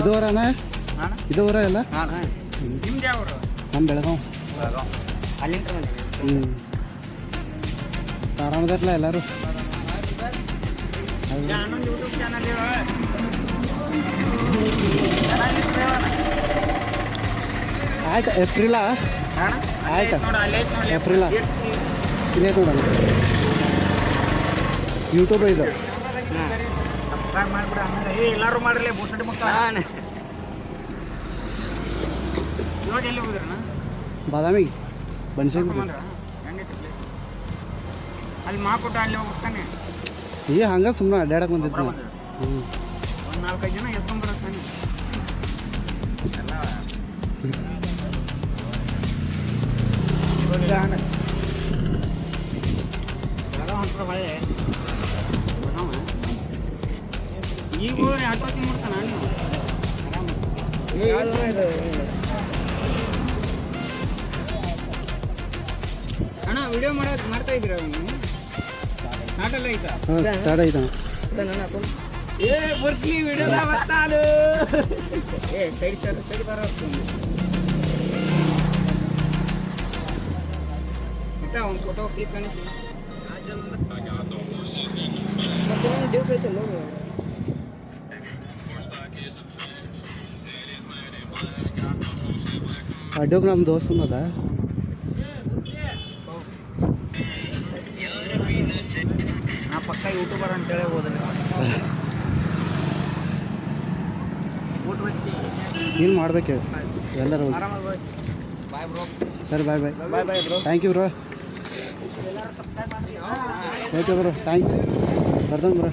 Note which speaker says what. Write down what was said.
Speaker 1: ಇದವರಣ್ಣ ಇದವರ ಎಲ್ಲ
Speaker 2: ನಿಮ್ದು ಯಾವರು?
Speaker 1: ನಮ್ಮ ಬೆಳಗಾವ್.
Speaker 2: ಅಲ್ಲಿಂದ
Speaker 1: ಹ್ಞೂ ಆರಾಮದಾರಲ್ಲ ಎಲ್ಲರೂ?
Speaker 2: ಇನ್ನೊಂದು ಯೂಟ್ಯೂಬ್ ಚಾನಲ್
Speaker 1: ಆಯ್ತು ಏಪ್ರಿಲಾ? ಆಯ್ತು ಏಪ್ರಿಲಾ ಇದೇ ನೋಡೋಣ ಯೂಟ್ಯೂಬ್ ಇದು.
Speaker 2: ಮಾಡ್ಬಿಡ ಎಲ್ಲರೂ ಮಾಡ್ರಲ್ಲ ಬೋಸಡಿ ಮಕ್ಕಳ. ಇವಾಗ ಎಲ್ಲಿ ಹೋಗಿದ್ರಣ್ಣ?
Speaker 1: ಬಾದಾಮಿಗೆ ಬನ್ಸಂಗ್
Speaker 2: ಅಲ್ಲಿ ಮಾಕೊಟ್ಟ ಅಲ್ಲಿ ಹೋಗ್ತಾನೆ.
Speaker 1: ಈ ಹಂಗೆ ಸುಮ್ಮನೆ ಅಡ್ಡಾಡಕ್ಕೆ ಬಂದಿದ್ದು. ಹ್ಞೂ
Speaker 2: ಒಂದು 4-5 ಜನ ಎತ್ಕೊಂಡ್ಬರತ್ತಾನೆ. ಮಳೆ ಈಗ ಹೋದ್ರೆ ಆಟೋ ತಿನ್ಬಿಡ್ತಾನ ಅಣ್ಣ. ವಿಡಿಯೋ ಮಾಡ್ತಾ ಇದ್ದೀರ ನೀವು? ನಾಟೆಲ್ಲ ಐತಾ?
Speaker 1: ಸ್ಟಾರ್ಟ್ ಆಯ್ತಾ?
Speaker 2: ಏ ಬರ್ಸ್ಲಿ ವಿಡಿಯೋದ ಬರ್ತಾಲು. ಏ ಸೈಡ್ ಬರ ಒಂದು ಫೋಟೋ ಕ್ಲಿಕ್ ಕಾಣಿಸಿ.
Speaker 1: ಅಡ್ಡೋಗಿ ನಮ್ಮ ದೋಸ್ತ ಅದ.
Speaker 2: ನಾ ಪಕ್ಕ ಯೂಟ್ಯೂಬರ್ ಅಂತೇಳಿ ಹೋದ್ರೆ
Speaker 1: ಏನು ಮಾಡ್ಬೇಕು ಎಲ್ಲರೂ?
Speaker 2: Bye bro.
Speaker 1: ಸರಿ bye bye.
Speaker 2: Bye bro.
Speaker 1: Thank you bro. Okay bro thanks. ಬರ್ತಾನೆ ಬ್ರೋ.